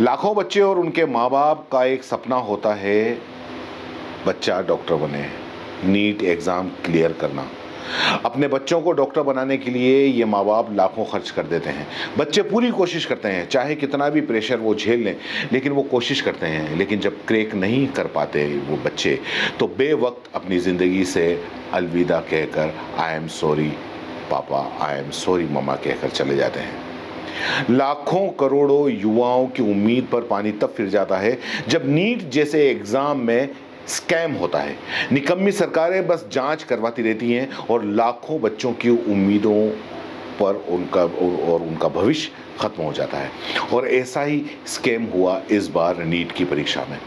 लाखों बच्चे और उनके माँ बाप का एक सपना होता है बच्चा डॉक्टर बने, नीट एग्ज़ाम क्लियर करना। अपने बच्चों को डॉक्टर बनाने के लिए ये माँ बाप लाखों खर्च कर देते हैं। बच्चे पूरी कोशिश करते हैं, चाहे कितना भी प्रेशर वो झेल लें, लेकिन वो कोशिश करते हैं। लेकिन जब क्रैक नहीं कर पाते वो बच्चे, तो बेवक्त अपनी ज़िंदगी से अलविदा कहकर आई एम सॉरी पापा, आई एम सॉरी मम्मा कहकर चले जाते हैं। लाखों करोड़ों युवाओं की उम्मीद पर पानी तब फिर जाता है जब नीट जैसे एग्जाम में स्कैम होता है। निकम्मी सरकारें बस जांच करवाती रहती हैं और लाखों बच्चों की उम्मीदों पर उनका भविष्य खत्म हो जाता है। और ऐसा ही स्कैम हुआ इस बार नीट की परीक्षा में,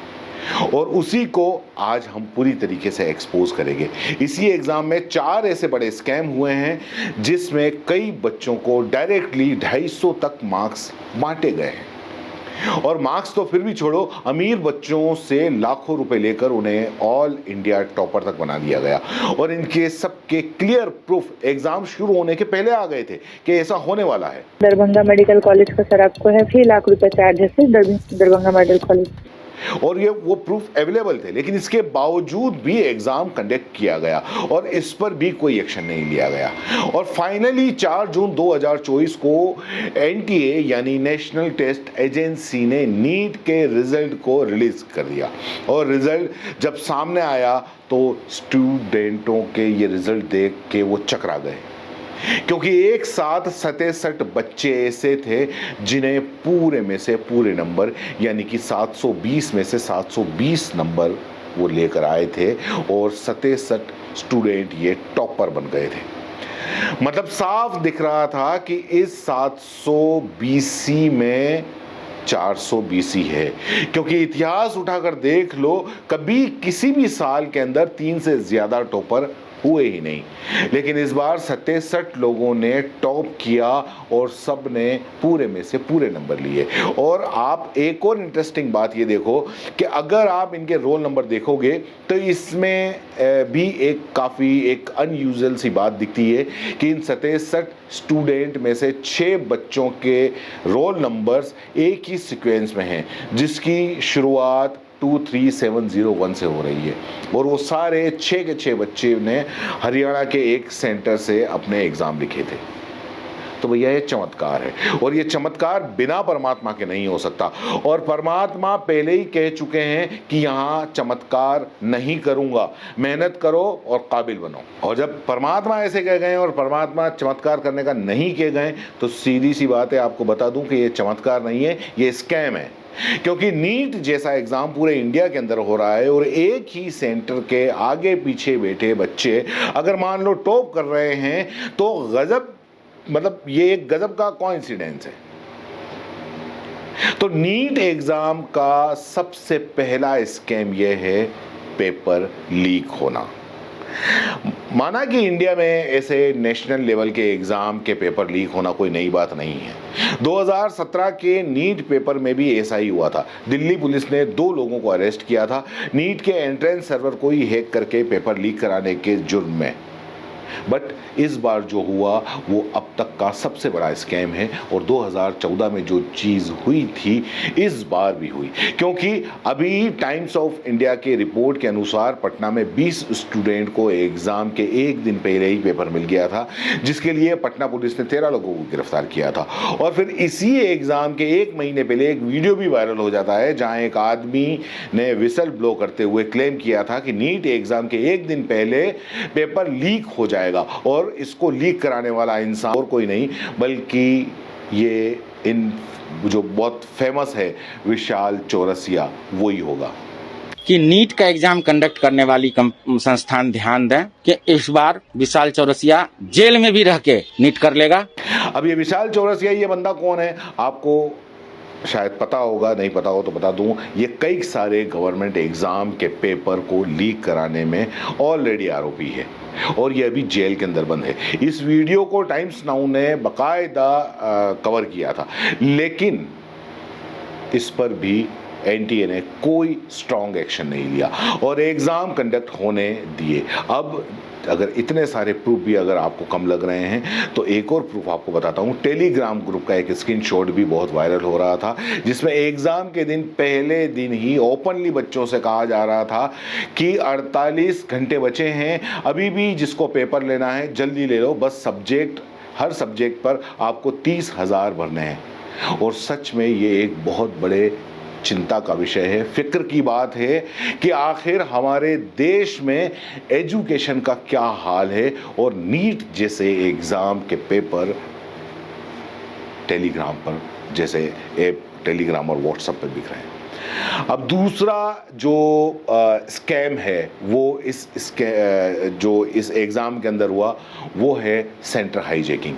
और उसी को आज हम पूरी तरीके से एक्सपोज करेंगे। इसी एग्जाम में 4 ऐसे बड़े स्कैम हुए हैं जिसमें कई बच्चों को डायरेक्टली 250 तक मार्क्स बांटे गए हैं। और मार्क्स तो फिर भी छोड़ो, अमीर बच्चों से लाखों रुपए लेकर उन्हें ऑल इंडिया टॉपर तक बना दिया गया। और इनके सबके क्लियर प्रूफ एग्जाम शुरू होने के पहले आ गए थे कि ऐसा होने वाला है। दरभंगा मेडिकल कॉलेज का सर आपको है 3 लाख रुपए चार्ज है दरभंगा मेडिकल कॉलेज, और ये वो प्रूफ अवेलेबल थे, लेकिन इसके बावजूद भी एग्जाम कंडक्ट किया गया और इस पर भी कोई एक्शन नहीं लिया गया। और फाइनली 4 जून 2024 को एनटीए यानी नेशनल टेस्ट एजेंसी ने नीट के रिजल्ट को रिलीज कर दिया। और रिजल्ट जब सामने आया तो स्टूडेंटों के ये रिजल्ट देख के वो चकरा गए, क्योंकि एक साथ 67 बच्चे ऐसे थे जिन्हें पूरे में से पूरे नंबर यानी कि 720 में से 720 नंबर वो लेकर आए थे, और 67 स्टूडेंट ये टॉपर बन गए थे। मतलब साफ दिख रहा था कि इस 720 में 420 है, क्योंकि इतिहास उठाकर देख लो, कभी किसी भी साल के अंदर 3 से ज्यादा टॉपर हुए ही नहीं। लेकिन इस बार 67 लोगों ने टॉप किया और सब ने पूरे में से पूरे नंबर लिए। और आप एक और इंटरेस्टिंग बात ये देखो कि अगर आप इनके रोल नंबर देखोगे तो इसमें भी एक अनयूजुअल सी बात दिखती है कि इन 67 स्टूडेंट में से 6 बच्चों के रोल नंबर्स एक ही सीक्वेंस में हैं, जिसकी शुरुआत 23701 से हो रही है। और वो सारे 6 के 6 बच्चे ने हरियाणा के एक सेंटर से अपने एग्जाम लिखे थे। तो भैया ये चमत्कार है, और ये चमत्कार बिना परमात्मा के नहीं हो सकता। और परमात्मा पहले ही कह चुके हैं कि यहाँ चमत्कार नहीं करूंगा, मेहनत करो और काबिल बनो। और जब परमात्मा ऐसे कह गए और परमात्मा चमत्कार करने का नहीं कह गए, तो सीधी सी बात है, आपको बता दूं कि ये चमत्कार नहीं है, ये स्कैम है। क्योंकि नीट जैसा एग्जाम पूरे इंडिया के अंदर हो रहा है और एक ही सेंटर के आगे पीछे बैठे बच्चे अगर मान लो टॉप कर रहे हैं, तो गजब, मतलब ये एक गजब का कोइंसिडेंस है। तो नीट एग्जाम का सबसे पहला स्कैम यह है पेपर लीक होना। माना कि इंडिया में ऐसे नेशनल लेवल के एग्जाम के पेपर लीक होना कोई नई बात नहीं है। 2017 के नीट पेपर में भी ऐसा ही हुआ था। दिल्ली पुलिस ने 2 लोगों को अरेस्ट किया था नीट के एंट्रेंस सर्वर को ही हैक करके पेपर लीक कराने के जुर्म में। बट इस बार जो हुआ वो अब तक का सबसे बड़ा स्कैम है, और 2014 में जो चीज़ हुई थी इस बार भी हुई। क्योंकि अभी टाइम्स ऑफ इंडिया के रिपोर्ट के अनुसार पटना में 20 स्टूडेंट को एग्जाम के एक दिन पहले ही पेपर मिल गया था, जिसके लिए पटना पुलिस ने 13 लोगों को गिरफ्तार किया था। और फिर इसी एग्जाम के 1 महीने पहले एक वीडियो भी वायरल हो जाता है जहां एक आदमी ने विसल ब्लो करते हुए क्लेम किया था कि नीट एग्जाम के एक दिन पहले पेपर लीक हो जाएगा, और इसको लीक कराने वाला इंसान और कोई नहीं बल्कि ये जो बहुत फेमस है विशाल चौरसिया, वो ही होगा। कि नीट का एग्जाम कंडक्ट करने वाली संस्थान ध्यान दें कि इस बार विशाल चौरसिया जेल में भी रह के नीट कर लेगा। अब ये विशाल चौरसिया, ये बंदा कौन है आपको शायद पता होगा, नहीं पता हो तो बता दूं, ये कई सारे गवर्नमेंट एग्जाम के पेपर को लीक कराने में ऑलरेडी आरोपी है, और ये अभी जेल के अंदर बंद है। इस वीडियो को टाइम्स नाउ ने बाकायदा कवर किया था, लेकिन इस पर भी एनटीए ने कोई स्ट्रॉन्ग एक्शन नहीं लिया और एग्ज़ाम कंडक्ट होने दिए। अब अगर इतने सारे प्रूफ भी अगर आपको कम लग रहे हैं तो एक और प्रूफ आपको बताता हूँ। टेलीग्राम ग्रुप का एक स्क्रीनशॉट भी बहुत वायरल हो रहा था जिसमें एग्ज़ाम के दिन पहले दिन ही ओपनली बच्चों से कहा जा रहा था कि 48 घंटे बचे हैं, अभी भी जिसको पेपर लेना है जल्दी ले लो, बस हर सब्जेक्ट पर आपको 30,000 भरने हैं। और सच में ये एक बहुत बड़े चिंता का विषय है, फिक्र की बात है कि आखिर हमारे देश में एजुकेशन का क्या हाल है और नीट जैसे एग्ज़ाम के पेपर टेलीग्राम पर जैसे ऐप टेलीग्राम और व्हाट्सएप पर बिक रहे हैं। अब दूसरा जो स्कैम है वो जो इस एग्ज़ाम के अंदर हुआ वो है सेंटर हाईजैकिंग।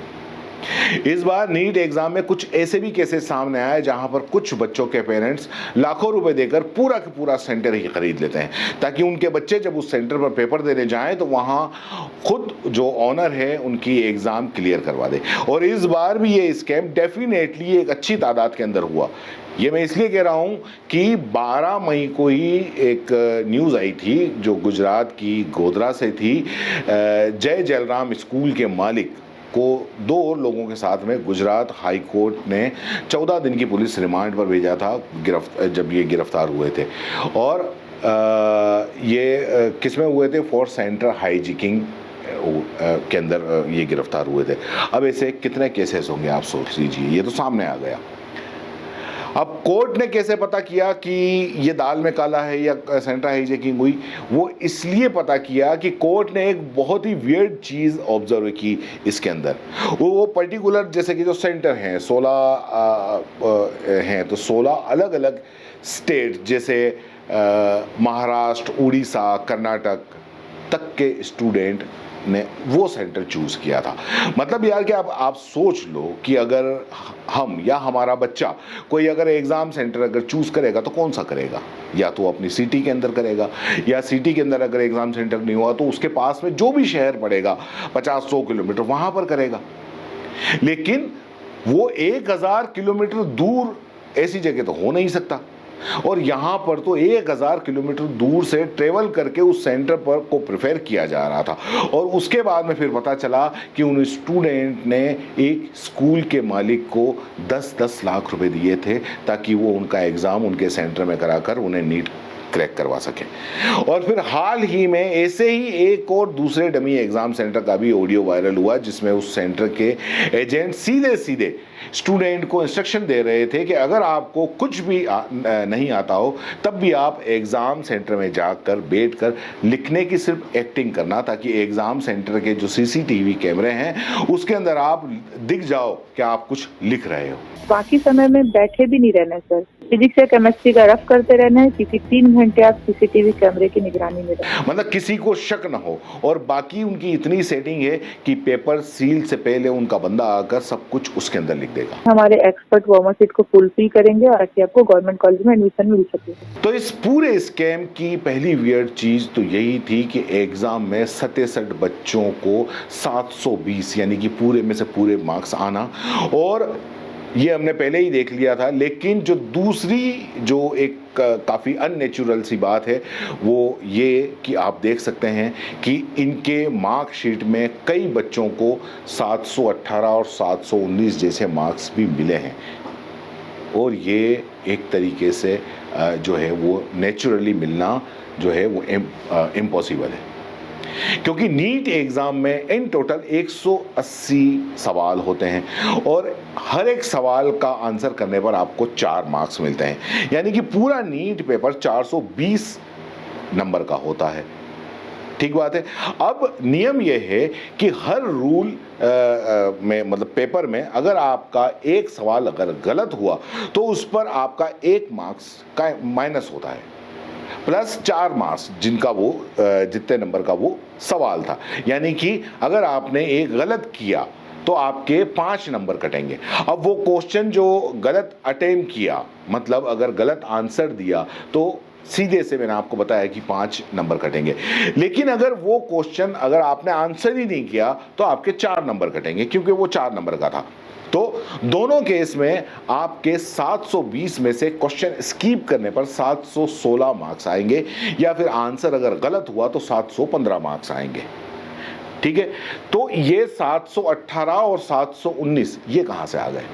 इस बार नीट एग्जाम में कुछ ऐसे भी केसेस सामने आए जहां पर कुछ बच्चों के पेरेंट्स लाखों रुपए देकर पूरा का पूरा सेंटर ही खरीद लेते हैं ताकि उनके बच्चे जब उस सेंटर पर पेपर देने जाएं तो वहां खुद जो ऑनर है उनकी एग्जाम क्लियर करवा दे। और इस बार भी ये स्कैम डेफिनेटली एक अच्छी तादाद के अंदर हुआ। ये मैं इसलिए कह रहा हूं कि 12 मई को ही एक न्यूज़ आई थी जो गुजरात की गोधरा से थी। जय जयराम स्कूल के मालिक को 2 और लोगों के साथ में गुजरात हाई कोर्ट ने 14 दिन की पुलिस रिमांड पर भेजा था जब ये गिरफ्तार हुए थे। और ये किस में हुए थे? फॉर सेंटर हाईजैकिंग के अंदर ये गिरफ्तार हुए थे। अब ऐसे कितने केसेस होंगे आप सोच लीजिए, ये तो सामने आ गया। अब कोर्ट ने कैसे पता किया कि ये दाल में काला है या सेंटर हाईजैकिंग हुई? वो इसलिए पता किया कि कोर्ट ने एक बहुत ही वियर्ड चीज़ ऑब्जर्व की इसके अंदर। वो पर्टिकुलर जैसे कि जो सेंटर हैं 16 हैं, तो 16 अलग अलग स्टेट जैसे महाराष्ट्र, उड़ीसा, कर्नाटक तक के स्टूडेंट ने वो सेंटर चूज किया था। मतलब यार कि आप सोच लो कि अगर हम या हमारा बच्चा कोई अगर एग्जाम सेंटर अगर चूज करेगा तो कौन सा करेगा? या तो अपनी सिटी के अंदर करेगा, या सिटी के अंदर अगर एग्जाम सेंटर नहीं हुआ तो उसके पास में जो भी शहर पड़ेगा 50-100 किलोमीटर वहां पर करेगा। लेकिन वो 1000 किलोमीटर दूर ऐसी जगह तो हो नहीं सकता। और यहाँ पर तो 1000 किलोमीटर दूर से ट्रेवल करके उस सेंटर पर को प्रिफेयर किया जा रहा था। और उसके बाद में फिर पता चला कि उन स्टूडेंट ने एक स्कूल के मालिक को 10-10 लाख रुपए दिए थे ताकि वो उनका एग्ज़ाम उनके सेंटर में कराकर उन्हें नीट क्रैक करवा सके। और फिर हाल ही में ऐसे ही एक और दूसरे डमी एग्जाम सेंटर का भी ऑडियो वायरल हुआ जिसमें उस सेंटर के एजेंट सीधे स्टूडेंट को इंस्ट्रक्शन दे रहे थे कि अगर आपको कुछ भी नहीं आता हो तब भी आप एग्ज़ाम सेंटर में जाकर बैठकर लिखने की सिर्फ एक्टिंग करना, ताकि एग्ज़ाम सेंटर के जो सीसीटीवी कैमरे हैं उसके अंदर आप दिख जाओ कि आप कुछ लिख रहे हो। बाकी समय में बैठे भी नहीं रहना सर, फिजिक्स या केमिस्ट्री का रफ करते रहना है क्योंकि 3 घंटे आप सीसीटीवी कैमरे की निगरानी में रहना। मतलब किसी को शक न हो। और बाकी उनकी इतनी सेटिंग है कि पेपर सील से पहले उनका बंदा आकर सब कुछ उसके अंदर लिख देगा। हमारे एक्सपर्ट वार्मर सीट को फुलफिल करेंगे और ताकि आपको गवर्नमेंट कॉलेज में एडमिशन मिल सके। तो इस पूरे स्कैम की पहली वियर्ड चीज तो यही थी कि एग्जाम में 67 बच्चों को 720 यानी कि पूरे में से पूरे मार्क्स आना, और ये हमने पहले ही देख लिया था। लेकिन जो दूसरी जो एक काफ़ी अननेचुरल सी बात है वो ये कि आप देख सकते हैं कि इनके मार्कशीट में कई बच्चों को 718 और 719 जैसे मार्क्स भी मिले हैं। और ये एक तरीके से जो है वो नेचुरली मिलना जो है वो इम्पॉसिबल है, क्योंकि नीट एग्जाम में इन टोटल 180 सवाल होते हैं और हर एक सवाल का आंसर करने पर आपको 4 मार्क्स मिलते हैं। यानी कि पूरा नीट पेपर 420 नंबर का होता है। ठीक बात है। अब नियम यह है कि हर रूल में मतलब पेपर में अगर आपका एक सवाल अगर गलत हुआ तो उस पर आपका 1 मार्क्स का माइनस होता है, प्लस 4 मार्क्स जिनका वो जितने नंबर का वो सवाल था। यानी कि अगर आपने एक गलत किया तो आपके 5 नंबर कटेंगे। अब वो क्वेश्चन जो गलत अटेम्प्ट किया, मतलब अगर गलत आंसर दिया तो सीधे से मैंने आपको बताया कि 5 नंबर कटेंगे। लेकिन अगर वो क्वेश्चन अगर आपने आंसर ही नहीं किया तो आपके 4 नंबर कटेंगे, क्योंकि वो 4 नंबर का था। तो दोनों केस में आपके 720 में से क्वेश्चन स्किप करने पर 716 मार्क्स आएंगे, या फिर आंसर अगर गलत हुआ तो 715 मार्क्स आएंगे। ठीक है, तो ये 718 और 719 ये कहां से आ गए?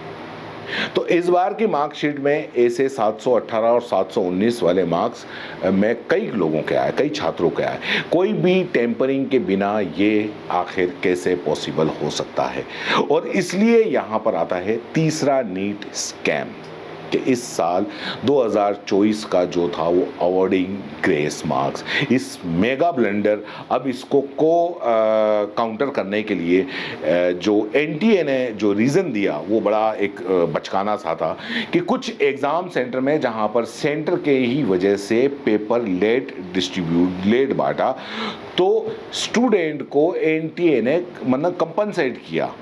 तो इस बार की मार्कशीट में ऐसे 718 और 719 वाले मार्क्स में कई लोगों के आए, कई छात्रों के आए। कोई भी टेम्परिंग के बिना ये आखिर कैसे पॉसिबल हो सकता है? और इसलिए यहाँ पर आता है तीसरा नीट स्कैम कि इस साल 2024 का जो था वो अवॉर्डिंग ग्रेस मार्क्स, इस मेगा ब्लंडर, अब इसको काउंटर करने के लिए जो एनटीए ने जो रीज़न दिया वो बड़ा एक बचकाना सा था कि कुछ एग्ज़ाम सेंटर में जहां पर सेंटर के ही वजह से पेपर लेट बांटा, तो स्टूडेंट को एनटीए ने मतलब कंपनसेट किया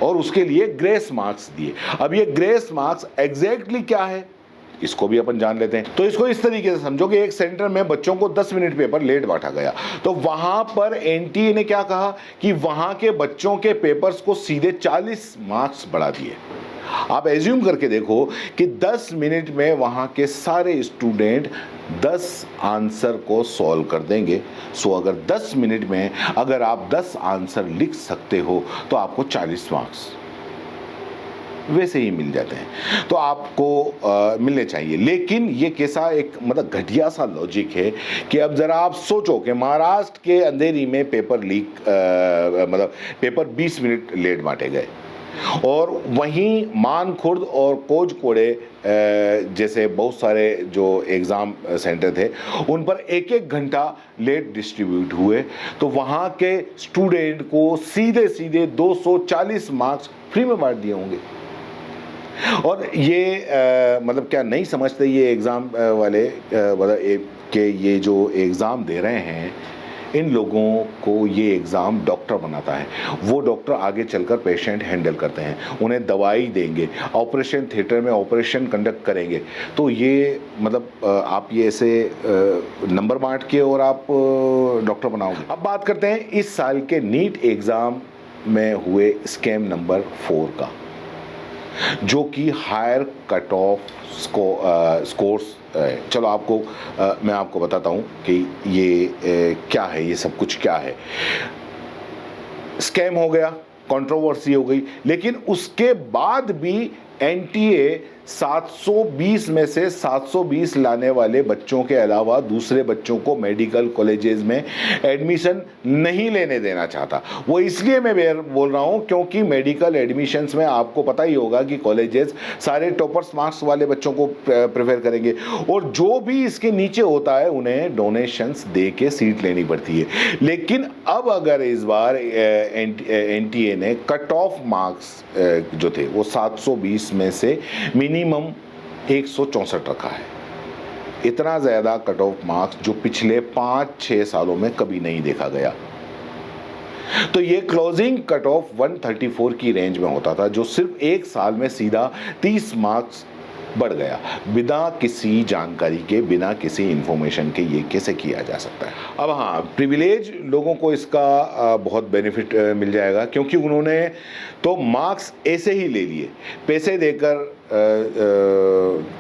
और उसके लिए ग्रेस मार्क्स दिए। अब ये ग्रेस मार्क्स एग्जैक्टली क्या है इसको भी अपन जान लेते हैं। तो इसको इस तरीके से समझो कि एक सेंटर में बच्चों को 10 मिनट पेपर लेट बांटा गया, तो वहां पर एनटीए ने क्या कहा कि वहां के बच्चों के पेपर्स को सीधे 40 मार्क्स बढ़ा दिए। आप एज्यूम करके देखो कि 10 मिनट में वहां के सारे स्टूडेंट 10 आंसर को सॉल्व कर देंगे। सो अगर 10 मिनट में अगर आप 10 आंसर लिख सकते हो तो आपको 40 मार्क्स वैसे ही मिल जाते हैं, तो आपको मिलने चाहिए। लेकिन ये कैसा एक मतलब घटिया सा लॉजिक है कि अब जरा आप सोचो कि महाराष्ट्र के अंधेरी में पेपर लीक मतलब पेपर 20 मिनट लेट बांटे गए, और वहीं मानखुर्द और कोझकोडे जैसे बहुत सारे जो एग्ज़ाम सेंटर थे उन पर एक एक घंटा लेट डिस्ट्रीब्यूट हुए, तो वहाँ के स्टूडेंट को सीधे सीधे 240 मार्क्स फ्री में बांट दिए होंगे। और ये मतलब क्या नहीं समझते ये एग्ज़ाम वाले मतलब कि ये जो एग्ज़ाम दे रहे हैं इन लोगों को ये एग्ज़ाम डॉक्टर बनाता है। वो डॉक्टर आगे चलकर पेशेंट हैंडल करते हैं, उन्हें दवाई देंगे, ऑपरेशन थिएटर में ऑपरेशन कंडक्ट करेंगे। तो ये मतलब आप ये ऐसे नंबर बांट के और आप डॉक्टर बनाओगे। अब बात करते हैं इस साल के नीट एग्ज़ाम में हुए स्कैम नंबर 4 का, जो कि हायर कट ऑफ स्कोर्स। चलो आपको मैं आपको बताता हूं कि ये क्या है, ये सब कुछ क्या है। स्कैम हो गया, कंट्रोवर्सी हो गई, लेकिन उसके बाद भी एनटीए 720 में से 720 लाने वाले बच्चों के अलावा दूसरे बच्चों को मेडिकल कॉलेजेस में एडमिशन नहीं लेने देना चाहता। वो इसलिए मैं बोल रहा हूँ क्योंकि मेडिकल एडमिशन्स में आपको पता ही होगा कि कॉलेजेस सारे टॉपर्स मार्क्स वाले बच्चों को प्रेफर करेंगे, और जो भी इसके नीचे होता है उन्हें डोनेशंस दे के सीट लेनी पड़ती है। लेकिन अब अगर इस बार एनटीए ने कट ऑफ मार्क्स जो थे वो 720 में से मिनिमम 164 रखा है। इतना ज़्यादा कट ऑफ मार्क्स जो पिछले 5-6 सालों में कभी नहीं देखा गया। तो ये क्लोजिंग कट ऑफ 134 की रेंज में होता था, जो सिर्फ एक साल में सीधा 30 मार्क्स बढ़ गया, बिना किसी जानकारी के, बिना किसी इंफॉर्मेशन के। ये कैसे किया जा सकता है? अब हाँ, प्रिविलेज लोगों को इसका बहुत बेनिफिट मिल जाएगा, क्योंकि उन्होंने तो मार्क्स ऐसे ही ले लिए पैसे देकर,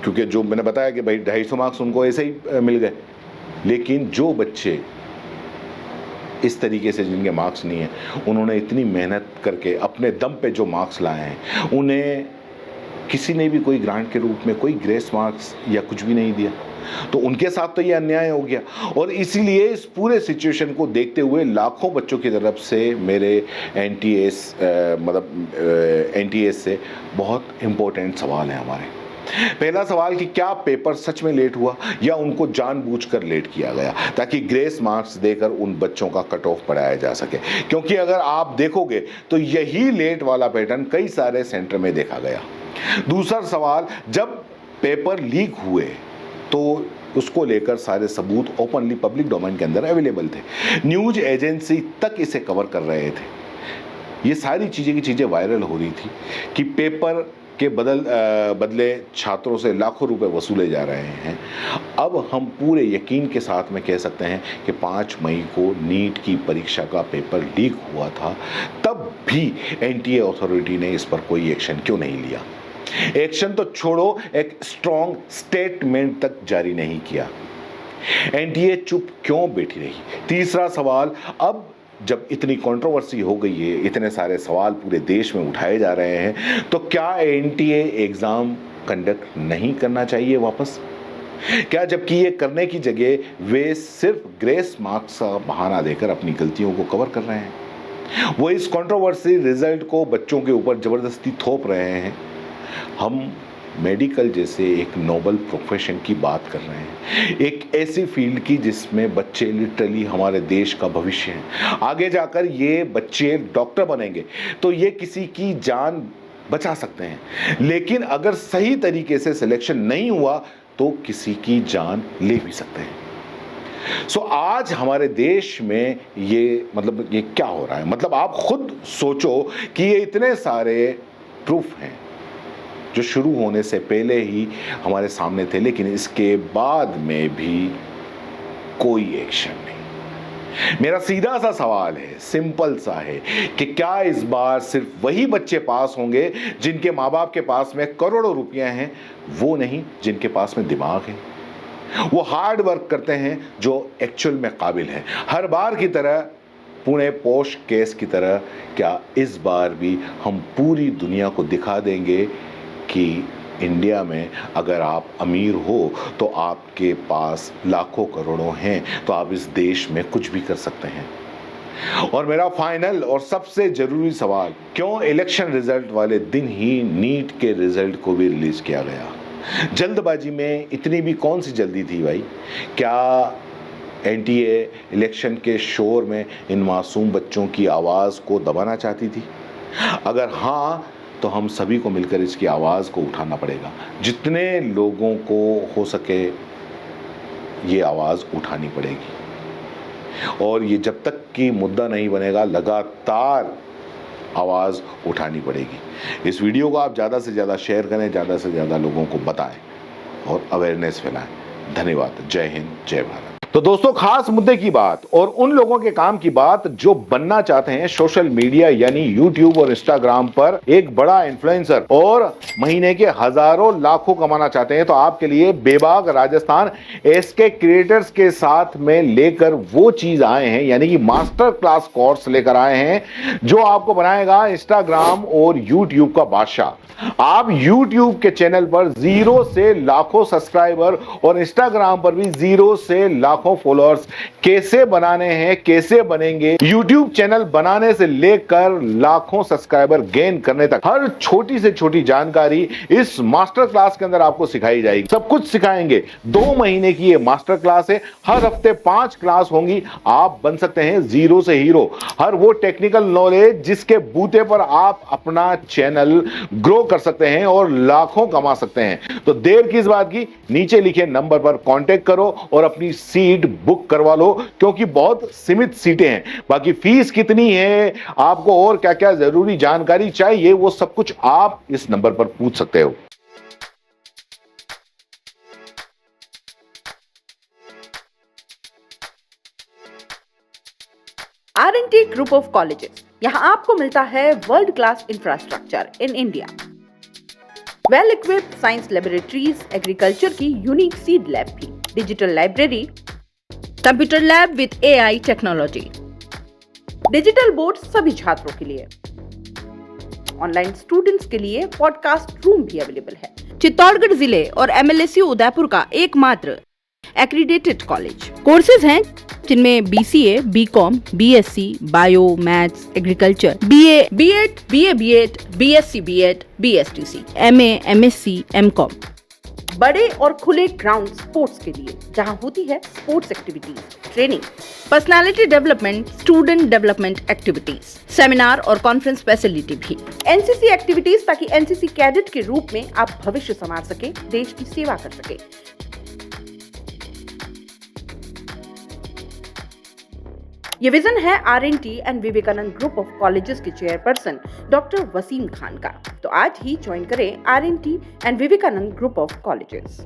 क्योंकि जो मैंने बताया कि भाई 250 मार्क्स उनको ऐसे ही मिल गए। लेकिन जो बच्चे इस तरीके से जिनके मार्क्स नहीं है, उन्होंने इतनी मेहनत करके अपने दम पे जो मार्क्स लाए हैं, उन्हें किसी ने भी कोई ग्रांट के रूप में कोई ग्रेस मार्क्स या कुछ भी नहीं दिया। तो उनके साथ तो ये अन्याय हो गया, और इसीलिए इस पूरे सिचुएशन को देखते हुए लाखों बच्चों की तरफ से मेरे एनटीएस से बहुत इम्पोर्टेंट सवाल हैं हमारे। पहला सवाल कि क्या पेपर सच में लेट हुआ या उनको जानबूझकर लेट किया गया ताकि ग्रेस मार्क्स देकर उन बच्चों का कट ऑफ बढ़ाया जा सके? क्योंकि अगर आप देखोगे तो यही लेट वाला पैटर्न कई सारे सेंटर में देखा गया। दूसरा सवाल, जब पेपर लीक हुए तो उसको लेकर सारे सबूत ओपनली पब्लिक डोमेन के अंदर अवेलेबल थे, न्यूज एजेंसी तक इसे कवर कर रहे थे। ये सारी चीज़ें की चीज़ें वायरल हो रही थी कि पेपर के बदले छात्रों से लाखों रुपए वसूले जा रहे हैं। अब हम पूरे यकीन के साथ में कह सकते हैं कि 5 मई को नीट की परीक्षा का पेपर लीक हुआ था, तब भी एनटीए अथॉरिटी ने इस पर कोई एक्शन क्यों नहीं लिया? एक्शन तो छोड़ो, एक स्ट्रॉन्ग स्टेटमेंट तक जारी नहीं किया। एनटीए चुप क्यों बैठी रही? तीसरा सवाल, अब जब इतनी कंट्रोवर्सी हो गई है, इतने सारे सवाल पूरे देश में उठाए जा रहे हैं, तो क्या एनटीए एग्जाम कंडक्ट नहीं करना चाहिए वापस? क्या जबकि ये करने की जगह वे सिर्फ ग्रेस मार्क्स का बहाना देकर अपनी गलतियों को कवर कर रहे हैं? वो इस कंट्रोवर्सी रिजल्ट को बच्चों के ऊपर जबरदस्ती थोप रहे हैं। हम मेडिकल जैसे एक नोबल प्रोफेशन की बात कर रहे हैं, एक ऐसी फील्ड की जिसमें बच्चे लिटरली हमारे देश का भविष्य हैं। आगे जाकर ये बच्चे डॉक्टर बनेंगे तो ये किसी की जान बचा सकते हैं, लेकिन अगर सही तरीके से सिलेक्शन नहीं हुआ तो किसी की जान ले भी सकते हैं। सो आज हमारे देश में ये क्या हो रहा है? मतलब आप खुद सोचो कि ये इतने सारे प्रूफ हैं जो शुरू होने से पहले ही हमारे सामने थे, लेकिन इसके बाद में भी कोई एक्शन नहीं। मेरा सीधा सा सवाल है, सिंपल सा है, कि क्या इस बार सिर्फ वही बच्चे पास होंगे जिनके माँ बाप के पास में करोड़ों रुपए हैं, वो नहीं जिनके पास में दिमाग है, वो हार्ड वर्क करते हैं, जो एक्चुअल में काबिल है? हर बार की तरह, पुणे पोस्ट केस की तरह, क्या इस बार भी हम पूरी दुनिया को दिखा देंगे कि इंडिया में अगर आप अमीर हो तो आपके पास लाखों करोड़ों हैं तो आप इस देश में कुछ भी कर सकते हैं? और मेरा फाइनल और सबसे जरूरी सवाल, क्यों इलेक्शन रिजल्ट वाले दिन ही नीट के रिजल्ट को भी रिलीज किया गया? जल्दबाजी में इतनी भी कौन सी जल्दी थी भाई? क्या एनटीए इलेक्शन के शोर में इन मासूम बच्चों की आवाज़ को दबाना चाहती थी? अगर हाँ, तो हम सभी को मिलकर इसकी आवाज़ को उठाना पड़ेगा। जितने लोगों को हो सके ये आवाज़ उठानी पड़ेगी, और ये जब तक कि मुद्दा नहीं बनेगा, लगातार आवाज़ उठानी पड़ेगी। इस वीडियो को आप ज़्यादा से ज़्यादा शेयर करें, ज़्यादा से ज़्यादा लोगों को बताएं और अवेयरनेस फैलाएं। धन्यवाद। जय हिंद, जय भारत। तो दोस्तों, खास मुद्दे की बात और उन लोगों के काम की बात जो बनना चाहते हैं सोशल मीडिया यानी यूट्यूब और इंस्टाग्राम पर एक बड़ा इन्फ्लुएंसर और महीने के हजारों लाखों कमाना चाहते हैं, तो आपके लिए बेबाक राजस्थान एसके क्रिएटर्स के साथ में लेकर वो चीज आए हैं, यानी कि मास्टर क्लास कोर्स लेकर आए हैं जो आपको बनाएगा इंस्टाग्राम और यूट्यूब का बादशाह। आप यूट्यूब के चैनल पर 0 से लाखों सब्सक्राइबर और इंस्टाग्राम पर भी 0 से लाखों फॉलोअर्स कैसे बनाने हैं, कैसे बनेंगे, यूट्यूब चैनल बनाने से लेकर लाखों सब्सक्राइबर गेन करने तक हर छोटी से छोटी जानकारी इस मास्टर क्लास के अंदर आपको सिखाई जाएगी। सब कुछ सिखाएंगे। 2 महीने की ये मास्टर क्लास है, हर हफ्ते 5 क्लास होंगी। आप बन सकते हैं 0 से हीरो। हर वो टेक्निकल नॉलेज जिसके बूते पर आप अपना चैनल ग्रो कर सकते हैं और लाखों कमा सकते हैं। तो देर किस बात की, नीचे लिखे नंबर पर कांटेक्ट करो और अपनी सीट बुक करवा लो, क्योंकि बहुत सीमित सीटें हैं। बाकी फीस कितनी है, आपको और क्या क्या जरूरी जानकारी चाहिए, वो सब कुछ आप इस नंबर पर पूछ सकते हो। R&T ग्रुप ऑफ कॉलेजेस, यहाँ आपको मिलता है world class infrastructure in India, well equipped science laboratories, agriculture की यूनिक सीड लैब भी, digital library, computer lab with AI technology, digital board सभी छात्रों के लिए, ऑनलाइन स्टूडेंट्स के लिए पॉडकास्ट रूम भी अवेलेबल है। चित्तौड़गढ़ जिले और MLSU उदयपुर का एकमात्र एक्रीडेटेड कॉलेज। कोर्सेज हैं जिनमें BCA, BCom, BSc, bio, maths, agriculture, BA, B.Ed, BA, B.Ed, BSc, B.Ed, BSTC, MA, MSc, MCom। बड़े और खुले ग्राउंड स्पोर्ट्स के लिए, जहां होती है sports activities, training, personality development, student development activities, seminar और कॉन्फ्रेंस फैसिलिटी भी, NCC एक्टिविटीज, ताकि NCC कैडेट के रूप में आप भविष्य संवार सके, देश की सेवा कर सके। ये विजन है RNT and Vivekananda group of colleges के चेयरपर्सन डॉक्टर वसीम खान का। तो आज ही ज्वाइन करें RNT and Vivekananda group of colleges.